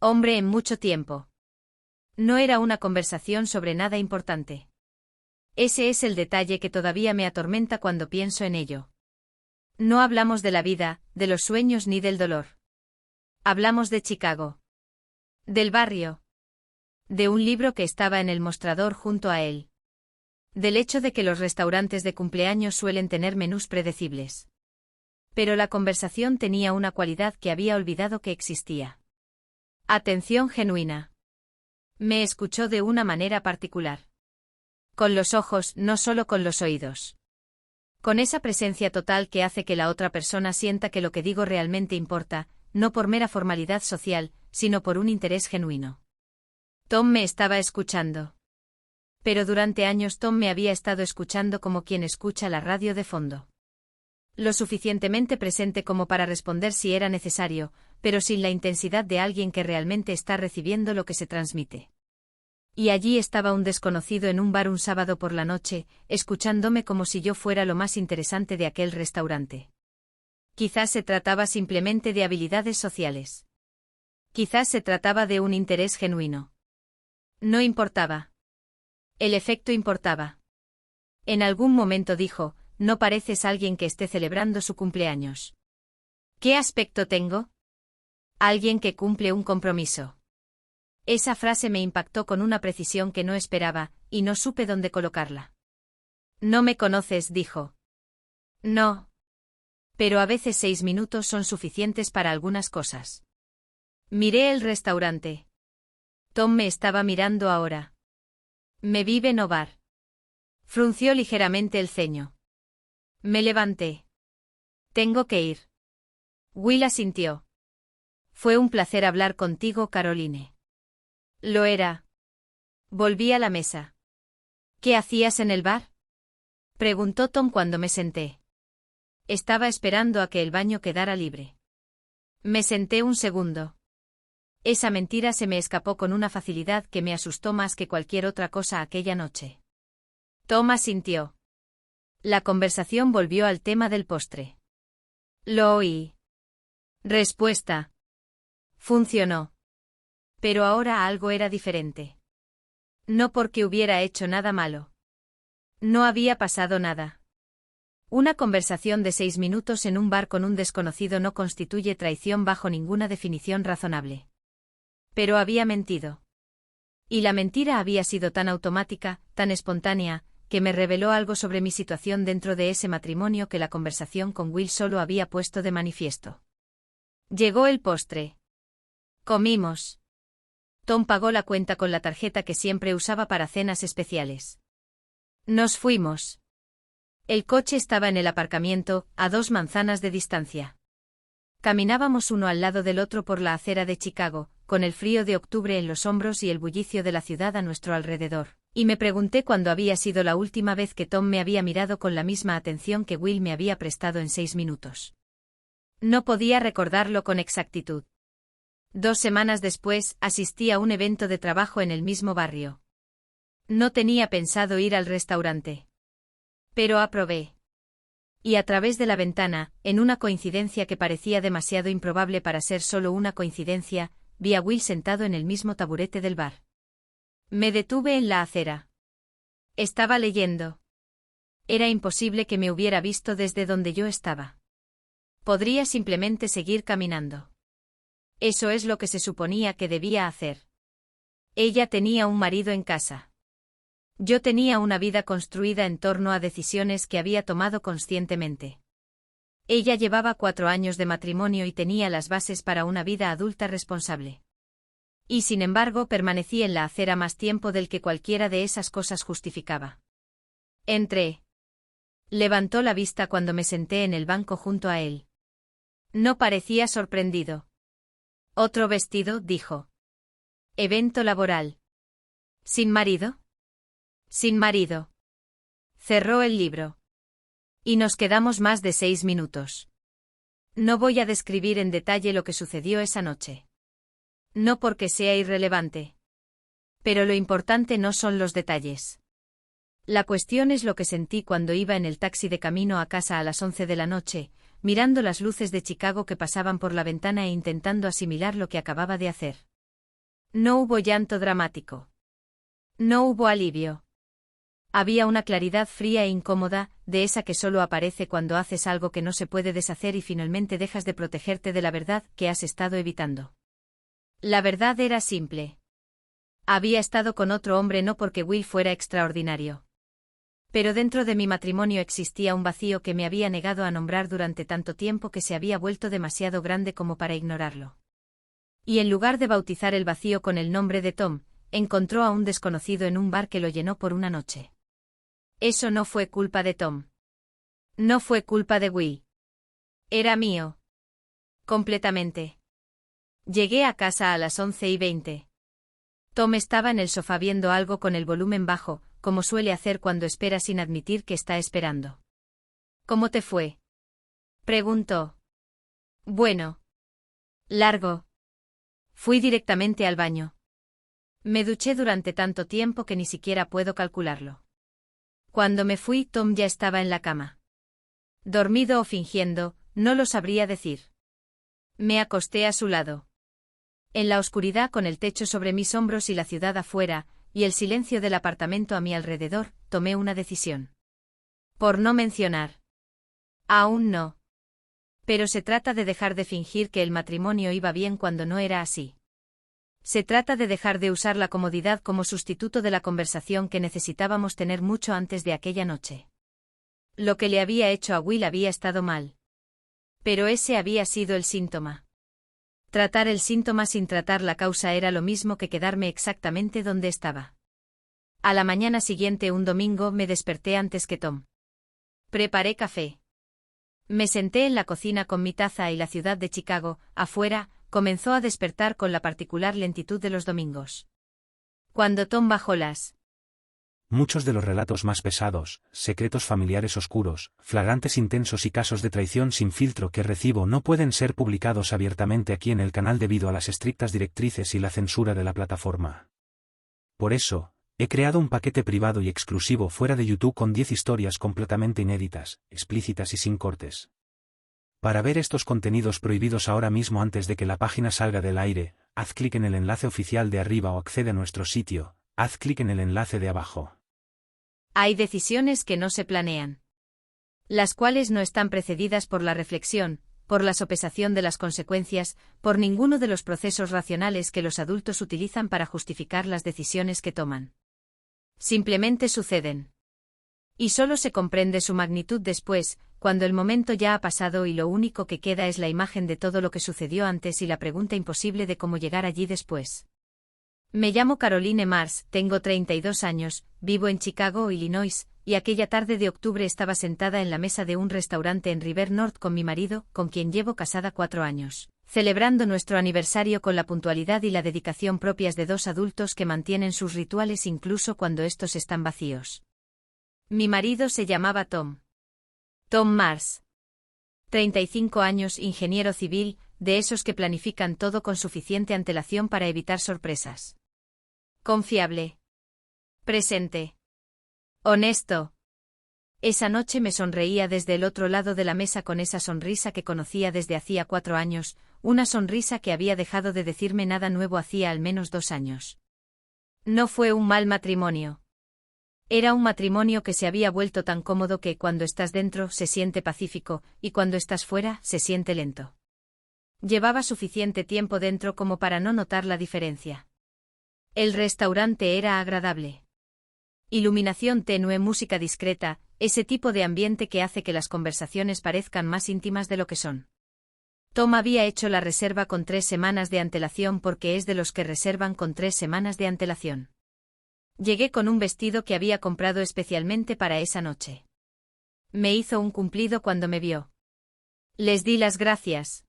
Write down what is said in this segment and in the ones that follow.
Hombre, en mucho tiempo. No era una conversación sobre nada importante. Ese es el detalle que todavía me atormenta cuando pienso en ello. No hablamos de la vida, de los sueños ni del dolor. Hablamos de Chicago. Del barrio. De un libro que estaba en el mostrador junto a él. Del hecho de que los restaurantes de cumpleaños suelen tener menús predecibles. Pero la conversación tenía una cualidad que había olvidado que existía. Atención genuina. Me escuchó de una manera particular. Con los ojos, no solo con los oídos. Con esa presencia total que hace que la otra persona sienta que lo que digo realmente importa, no por mera formalidad social, sino por un interés genuino. Tom me estaba escuchando. Pero durante años Tom me había estado escuchando como quien escucha la radio de fondo. Lo suficientemente presente como para responder si era necesario, pero sin la intensidad de alguien que realmente está recibiendo lo que se transmite. Y allí estaba un desconocido en un bar un sábado por la noche, escuchándome como si yo fuera lo más interesante de aquel restaurante. Quizás se trataba simplemente de habilidades sociales. Quizás se trataba de un interés genuino. No importaba. El efecto importaba. En algún momento dijo: «No pareces alguien que esté celebrando su cumpleaños». ¿Qué aspecto tengo? Alguien que cumple un compromiso. Esa frase me impactó con una precisión que no esperaba, y no supe dónde colocarla. «No me conoces», dijo. «No. Pero a veces 6 minutos son suficientes para algunas cosas». Miré el restaurante. Tom me estaba mirando ahora. «Me vive Novar». Frunció ligeramente el ceño. Me levanté. «Tengo que ir». Will asintió. «Fue un placer hablar contigo, Caroline». Lo era. Volví a la mesa. «¿Qué hacías en el bar?», preguntó Tom cuando me senté. Estaba esperando a que el baño quedara libre. Me senté un segundo. Esa mentira se me escapó con una facilidad que me asustó más que cualquier otra cosa aquella noche. Tom asintió. La conversación volvió al tema del postre. Lo oí. Respuesta. Funcionó. Pero ahora algo era diferente. No porque hubiera hecho nada malo. No había pasado nada. Una conversación de 6 minutos en un bar con un desconocido no constituye traición bajo ninguna definición razonable. Pero había mentido. Y la mentira había sido tan automática, tan espontánea, que me reveló algo sobre mi situación dentro de ese matrimonio que la conversación con Will solo había puesto de manifiesto. Llegó el postre. Comimos. Tom pagó la cuenta con la tarjeta que siempre usaba para cenas especiales. Nos fuimos. El coche estaba en el aparcamiento, a 2 manzanas de distancia. Caminábamos uno al lado del otro por la acera de Chicago, con el frío de octubre en los hombros y el bullicio de la ciudad a nuestro alrededor, y me pregunté cuándo había sido la última vez que Tom me había mirado con la misma atención que Will me había prestado en 6 minutos. No podía recordarlo con exactitud. 2 semanas después, asistí a un evento de trabajo en el mismo barrio. No tenía pensado ir al restaurante. Pero aprobé. Y a través de la ventana, en una coincidencia que parecía demasiado improbable para ser solo una coincidencia, vi a Will sentado en el mismo taburete del bar. Me detuve en la acera. Estaba leyendo. Era imposible que me hubiera visto desde donde yo estaba. Podría simplemente seguir caminando. Eso es lo que se suponía que debía hacer. Ella tenía un marido en casa. Yo tenía una vida construida en torno a decisiones que había tomado conscientemente. Ella llevaba 4 años de matrimonio y tenía las bases para una vida adulta responsable. Y sin embargo permanecí en la acera más tiempo del que cualquiera de esas cosas justificaba. Entré. Levantó la vista cuando me senté en el banco junto a él. No parecía sorprendido. «¿Otro vestido?», dijo. «Evento laboral». «¿Sin marido?». «Sin marido». Cerró el libro. Y nos quedamos más de 6 minutos. No voy a describir en detalle lo que sucedió esa noche. No porque sea irrelevante. Pero lo importante no son los detalles. La cuestión es lo que sentí cuando iba en el taxi de camino a casa a las 11 de la noche, mirando las luces de Chicago que pasaban por la ventana e intentando asimilar lo que acababa de hacer. No hubo llanto dramático. No hubo alivio. Había una claridad fría e incómoda, de esa que solo aparece cuando haces algo que no se puede deshacer y finalmente dejas de protegerte de la verdad que has estado evitando. La verdad era simple. Había estado con otro hombre no porque Will fuera extraordinario. Pero dentro de mi matrimonio existía un vacío que me había negado a nombrar durante tanto tiempo que se había vuelto demasiado grande como para ignorarlo. Y en lugar de bautizar el vacío con el nombre de Tom, encontró a un desconocido en un bar que lo llenó por una noche. Eso no fue culpa de Tom. No fue culpa de Will. Era mío. Completamente. Llegué a casa a las 11:20. Tom estaba en el sofá viendo algo con el volumen bajo, como suele hacer cuando espera sin admitir que está esperando. ¿Cómo te fue? Preguntó. Bueno. Largo. Fui directamente al baño. Me duché durante tanto tiempo que ni siquiera puedo calcularlo. Cuando me fui, Tom ya estaba en la cama. Dormido o fingiendo, no lo sabría decir. Me acosté a su lado. En la oscuridad, con el techo sobre mis hombros y la ciudad afuera, y el silencio del apartamento a mi alrededor, tomé una decisión. Por no mencionar. Aún no. Pero se trata de dejar de fingir que el matrimonio iba bien cuando no era así. Se trata de dejar de usar la comodidad como sustituto de la conversación que necesitábamos tener mucho antes de aquella noche. Lo que le había hecho a Will había estado mal. Pero ese había sido el síntoma. Tratar el síntoma sin tratar la causa era lo mismo que quedarme exactamente donde estaba. A la mañana siguiente, un domingo, me desperté antes que Tom. Preparé café. Me senté en la cocina con mi taza y la ciudad de Chicago, afuera, comenzó a despertar con la particular lentitud de los domingos. Cuando Tom bajó las... Muchos de los relatos más pesados, secretos familiares oscuros, flagrantes intensos y casos de traición sin filtro que recibo no pueden ser publicados abiertamente aquí en el canal debido a las estrictas directrices y la censura de la plataforma. Por eso, he creado un paquete privado y exclusivo fuera de YouTube con 10 historias completamente inéditas, explícitas y sin cortes. Para ver estos contenidos prohibidos ahora mismo antes de que la página salga del aire, haz clic en el enlace oficial de arriba o accede a nuestro sitio, haz clic en el enlace de abajo. Hay decisiones que no se planean. Las cuales no están precedidas por la reflexión, por la sopesación de las consecuencias, por ninguno de los procesos racionales que los adultos utilizan para justificar las decisiones que toman. Simplemente suceden. Y solo se comprende su magnitud después, cuando el momento ya ha pasado y lo único que queda es la imagen de todo lo que sucedió antes y la pregunta imposible de cómo llegar allí después. Me llamo Caroline Mars, tengo 32 años, vivo en Chicago, Illinois, y aquella tarde de octubre estaba sentada en la mesa de un restaurante en River North con mi marido, con quien llevo casada 4 años, celebrando nuestro aniversario con la puntualidad y la dedicación propias de dos adultos que mantienen sus rituales incluso cuando estos están vacíos. Mi marido se llamaba Tom. Tom Mars. 35 años, ingeniero civil, de esos que planifican todo con suficiente antelación para evitar sorpresas. Confiable. Presente. Honesto. Esa noche me sonreía desde el otro lado de la mesa con esa sonrisa que conocía desde hacía 4 años, una sonrisa que había dejado de decirme nada nuevo hacía al menos 2 años. No fue un mal matrimonio. Era un matrimonio que se había vuelto tan cómodo que cuando estás dentro se siente pacífico, y cuando estás fuera se siente lento. Llevaba suficiente tiempo dentro como para no notar la diferencia. El restaurante era agradable. Iluminación tenue, música discreta, ese tipo de ambiente que hace que las conversaciones parezcan más íntimas de lo que son. Tom había hecho la reserva con 3 semanas de antelación porque es de los que reservan con 3 semanas de antelación. Llegué con un vestido que había comprado especialmente para esa noche. Me hizo un cumplido cuando me vio. Les di las gracias.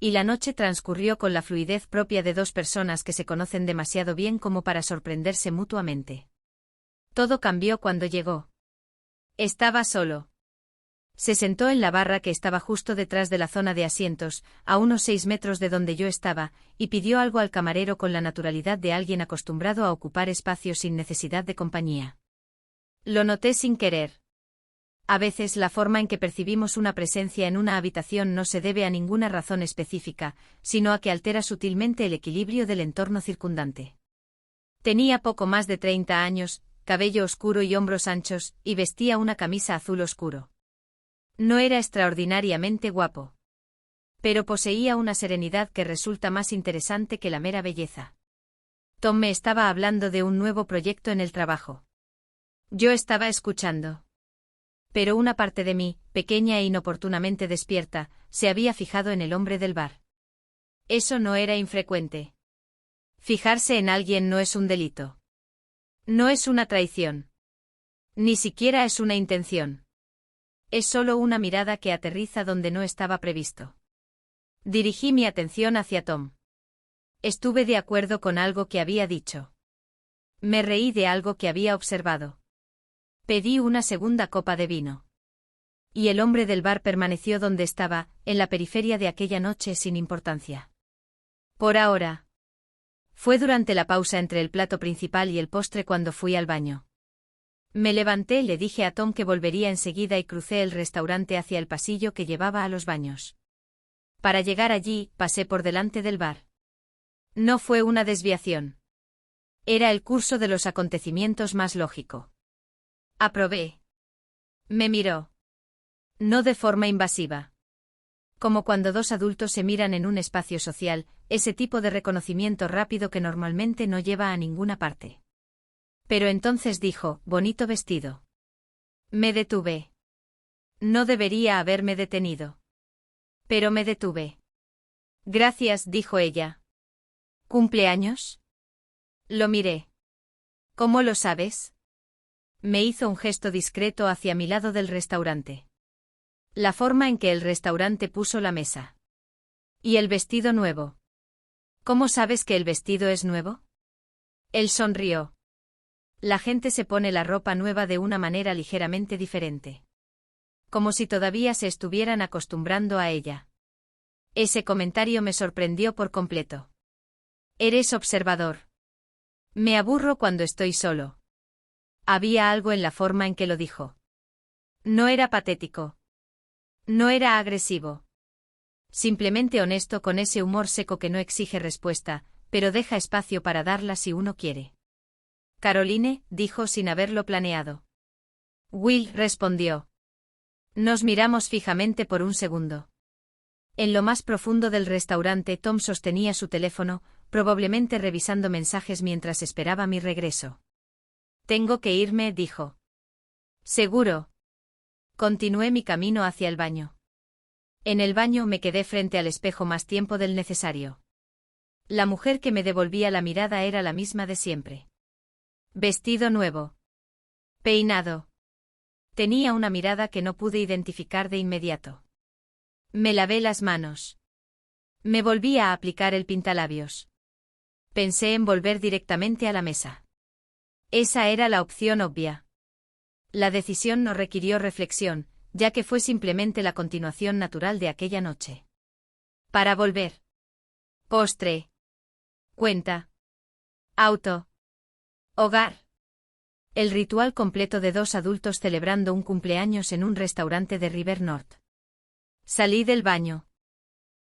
Y la noche transcurrió con la fluidez propia de 2 personas que se conocen demasiado bien como para sorprenderse mutuamente. Todo cambió cuando llegó. Estaba solo. Se sentó en la barra que estaba justo detrás de la zona de asientos, a unos 6 metros de donde yo estaba, y pidió algo al camarero con la naturalidad de alguien acostumbrado a ocupar espacios sin necesidad de compañía. Lo noté sin querer. A veces la forma en que percibimos una presencia en una habitación no se debe a ninguna razón específica, sino a que altera sutilmente el equilibrio del entorno circundante. Tenía poco más de 30 años, cabello oscuro y hombros anchos, y vestía una camisa azul oscuro. No era extraordinariamente guapo. Pero poseía una serenidad que resulta más interesante que la mera belleza. Tom me estaba hablando de un nuevo proyecto en el trabajo. Yo estaba escuchando. Pero una parte de mí, pequeña e inoportunamente despierta, se había fijado en el hombre del bar. Eso no era infrecuente. Fijarse en alguien no es un delito. No es una traición. Ni siquiera es una intención. Es solo una mirada que aterriza donde no estaba previsto. Dirigí mi atención hacia Tom. Estuve de acuerdo con algo que había dicho. Me reí de algo que había observado. Pedí una segunda copa de vino. Y el hombre del bar permaneció donde estaba, en la periferia de aquella noche sin importancia. Por ahora. Fue durante la pausa entre el plato principal y el postre cuando fui al baño. Me levanté y le dije a Tom que volvería enseguida y crucé el restaurante hacia el pasillo que llevaba a los baños. Para llegar allí, pasé por delante del bar. No fue una desviación. Era el curso de los acontecimientos más lógico. Aprobé. Me miró. No de forma invasiva. Como cuando dos adultos se miran en un espacio social, ese tipo de reconocimiento rápido que normalmente no lleva a ninguna parte. Pero entonces dijo, bonito vestido. Me detuve. No debería haberme detenido. Pero me detuve. Gracias, dijo ella. ¿Cumpleaños? Lo miré. ¿Cómo lo sabes? Me hizo un gesto discreto hacia mi lado del restaurante. La forma en que el restaurante puso la mesa. ¿Y el vestido nuevo? ¿Cómo sabes que el vestido es nuevo? Él sonrió. La gente se pone la ropa nueva de una manera ligeramente diferente. Como si todavía se estuvieran acostumbrando a ella. Ese comentario me sorprendió por completo. Eres observador. Me aburro cuando estoy solo. Había algo en la forma en que lo dijo. No era patético. No era agresivo. Simplemente honesto con ese humor seco que no exige respuesta, pero deja espacio para darla si uno quiere. Caroline, dijo sin haberlo planeado. Will respondió. Nos miramos fijamente por un segundo. En lo más profundo del restaurante Tom sostenía su teléfono, probablemente revisando mensajes mientras esperaba mi regreso. Tengo que irme, dijo. Seguro. Continué mi camino hacia el baño. En el baño me quedé frente al espejo más tiempo del necesario. La mujer que me devolvía la mirada era la misma de siempre. Vestido nuevo. Peinado. Tenía una mirada que no pude identificar de inmediato. Me lavé las manos. Me volví a aplicar el pintalabios. Pensé en volver directamente a la mesa. Esa era la opción obvia. La decisión no requirió reflexión, ya que fue simplemente la continuación natural de aquella noche. Para volver. Postre. Cuenta. Auto. Hogar. El ritual completo de dos adultos celebrando un cumpleaños en un restaurante de River North. Salí del baño.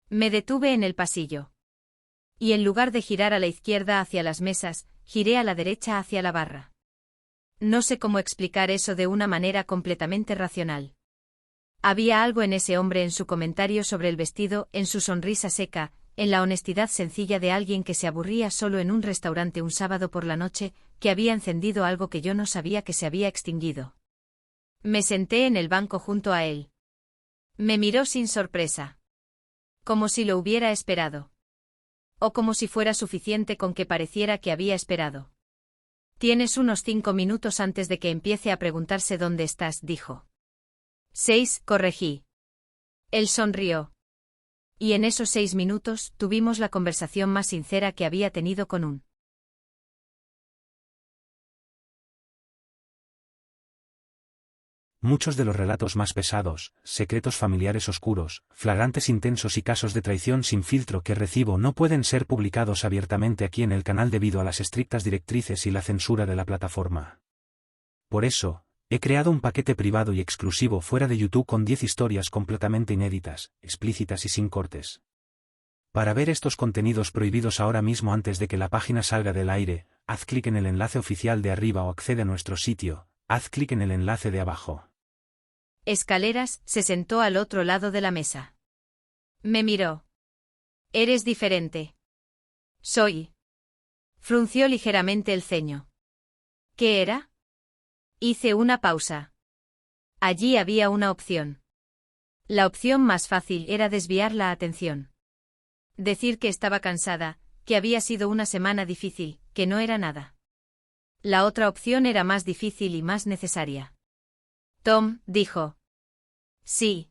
Me detuve en el pasillo. Y en lugar de girar a la izquierda hacia las mesas, giré a la derecha hacia la barra. No sé cómo explicar eso de una manera completamente racional. Había algo en ese hombre, en su comentario sobre el vestido, en su sonrisa seca, en la honestidad sencilla de alguien que se aburría solo en un restaurante un sábado por la noche, que había encendido algo que yo no sabía que se había extinguido. Me senté en el banco junto a él. Me miró sin sorpresa. Como si lo hubiera esperado. O como si fuera suficiente con que pareciera que había esperado. Tienes unos 5 minutos antes de que empiece a preguntarse dónde estás, dijo. 6, corregí. Él sonrió. Y en esos 6 minutos tuvimos la conversación más sincera que había tenido con un. Muchos de los relatos más pesados, secretos familiares oscuros, flagrantes intensos y casos de traición sin filtro que recibo no pueden ser publicados abiertamente aquí en el canal debido a las estrictas directrices y la censura de la plataforma. Por eso, He creado un paquete privado y exclusivo fuera de YouTube con 10 historias completamente inéditas, explícitas y sin cortes. Para ver estos contenidos prohibidos ahora mismo antes de que la página salga del aire, haz clic en el enlace oficial de arriba o accede a nuestro sitio, haz clic en el enlace de abajo. Escaleras se sentó al otro lado de la mesa. Me miró. Eres diferente. Soy. Frunció ligeramente el ceño. ¿Qué era? Hice una pausa. Allí había una opción. La opción más fácil era desviar la atención. Decir que estaba cansada, que había sido una semana difícil, que no era nada. La otra opción era más difícil y más necesaria. Tom dijo. Sí.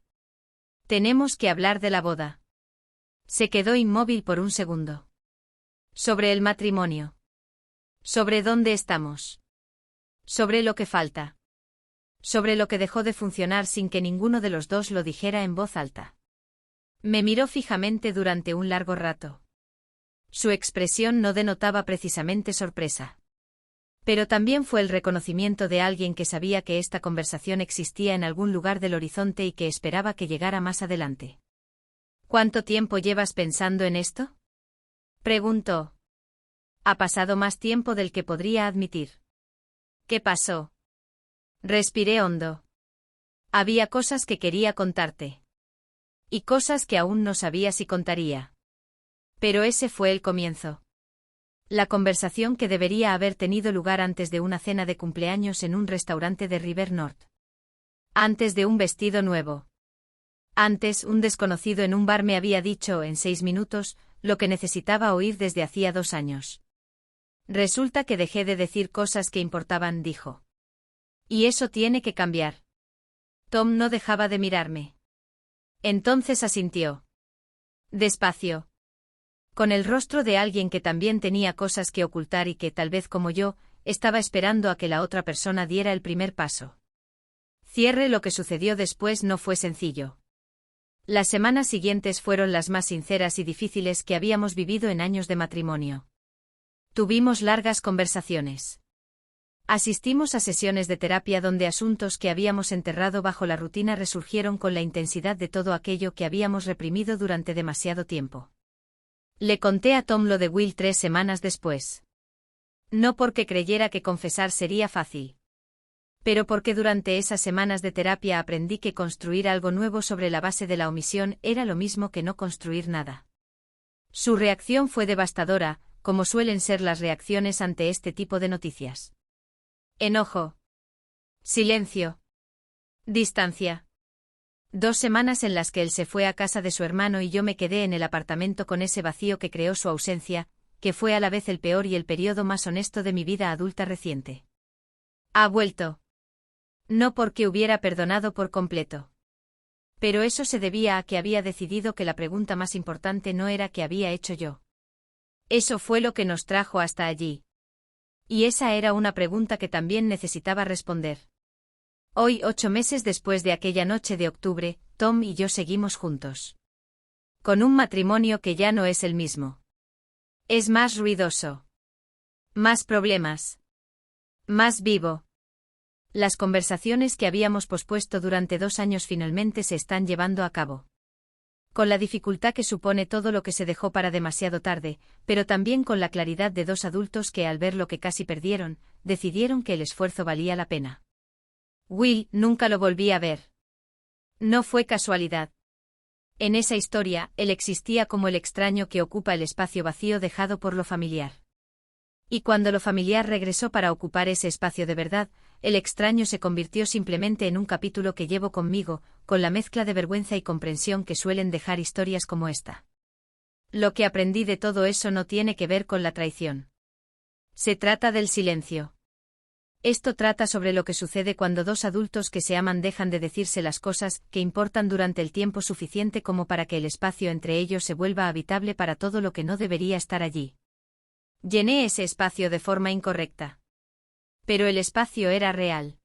Tenemos que hablar de la boda. Se quedó inmóvil por un segundo. Sobre el matrimonio. Sobre dónde estamos. Sobre lo que falta. Sobre lo que dejó de funcionar sin que ninguno de los dos lo dijera en voz alta. Me miró fijamente durante un largo rato. Su expresión no denotaba precisamente sorpresa. Pero también fue el reconocimiento de alguien que sabía que esta conversación existía en algún lugar del horizonte y que esperaba que llegara más adelante. ¿Cuánto tiempo llevas pensando en esto? Preguntó. Ha pasado más tiempo del que podría admitir. ¿Qué pasó? Respiré hondo. Había cosas que quería contarte. Y cosas que aún no sabía si contaría. Pero ese fue el comienzo. La conversación que debería haber tenido lugar antes de una cena de cumpleaños en un restaurante de River North. Antes de un vestido nuevo. Antes, un desconocido en un bar me había dicho, en 6 minutos, lo que necesitaba oír desde hacía 2 años. Resulta que dejé de decir cosas que importaban, dijo. Y eso tiene que cambiar. Tom no dejaba de mirarme. Entonces asintió. Despacio. Con el rostro de alguien que también tenía cosas que ocultar y que, tal vez como yo, estaba esperando a que la otra persona diera el primer paso. Cierre lo que sucedió después no fue sencillo. Las semanas siguientes fueron las más sinceras y difíciles que habíamos vivido en años de matrimonio. Tuvimos largas conversaciones. Asistimos a sesiones de terapia donde asuntos que habíamos enterrado bajo la rutina resurgieron con la intensidad de todo aquello que habíamos reprimido durante demasiado tiempo. Le conté a Tom lo de Will 3 semanas después. No porque creyera que confesar sería fácil. Pero porque durante esas semanas de terapia aprendí que construir algo nuevo sobre la base de la omisión era lo mismo que no construir nada. Su reacción fue devastadora, como suelen ser las reacciones ante este tipo de noticias. Enojo. Silencio. Distancia. 2 semanas en las que él se fue a casa de su hermano y yo me quedé en el apartamento con ese vacío que creó su ausencia, que fue a la vez el peor y el periodo más honesto de mi vida adulta reciente. Ha vuelto. No porque hubiera perdonado por completo. Pero eso se debía a que había decidido que la pregunta más importante no era qué había hecho yo. Eso fue lo que nos trajo hasta allí. Y esa era una pregunta que también necesitaba responder. Hoy, 8 meses después de aquella noche de octubre, Tom y yo seguimos juntos. Con un matrimonio que ya no es el mismo. Es más ruidoso. Más problemas. Más vivo. Las conversaciones que habíamos pospuesto durante 2 años finalmente se están llevando a cabo. Con la dificultad que supone todo lo que se dejó para demasiado tarde, pero también con la claridad de 2 adultos que al ver lo que casi perdieron, decidieron que el esfuerzo valía la pena. Will nunca lo volví a ver. No fue casualidad. En esa historia, él existía como el extraño que ocupa el espacio vacío dejado por lo familiar. Y cuando lo familiar regresó para ocupar ese espacio de verdad, el extraño se convirtió simplemente en un capítulo que llevo conmigo, con la mezcla de vergüenza y comprensión que suelen dejar historias como esta. Lo que aprendí de todo eso no tiene que ver con la traición. Se trata del silencio. Esto trata sobre lo que sucede cuando 2 adultos que se aman dejan de decirse las cosas que importan durante el tiempo suficiente como para que el espacio entre ellos se vuelva habitable para todo lo que no debería estar allí. Llené ese espacio de forma incorrecta. Pero el espacio era real.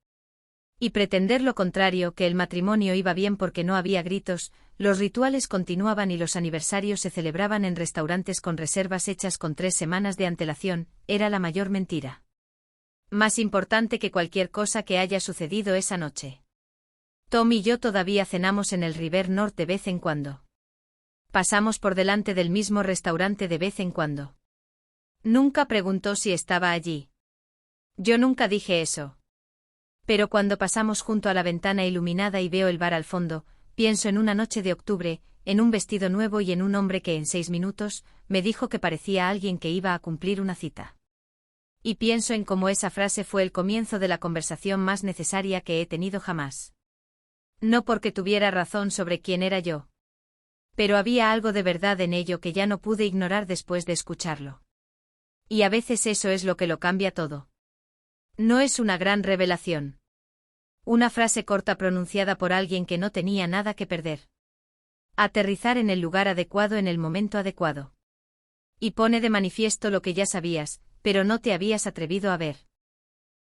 Y pretender lo contrario, que el matrimonio iba bien porque no había gritos, los rituales continuaban y los aniversarios se celebraban en restaurantes con reservas hechas con 3 semanas de antelación, era la mayor mentira. Más importante que cualquier cosa que haya sucedido esa noche. Tom y yo todavía cenamos en el River North de vez en cuando. Pasamos por delante del mismo restaurante de vez en cuando. Nunca preguntó si estaba allí. Yo nunca dije eso. Pero cuando pasamos junto a la ventana iluminada y veo el bar al fondo, pienso en una noche de octubre, en un vestido nuevo y en un hombre que en 6 minutos me dijo que parecía alguien que iba a cumplir una cita. Y pienso en cómo esa frase fue el comienzo de la conversación más necesaria que he tenido jamás. No porque tuviera razón sobre quién era yo. Pero había algo de verdad en ello que ya no pude ignorar después de escucharlo. Y a veces eso es lo que lo cambia todo. No es una gran revelación. Una frase corta pronunciada por alguien que no tenía nada que perder. Aterrizar en el lugar adecuado en el momento adecuado. Y pone de manifiesto lo que ya sabías, pero no te habías atrevido a ver.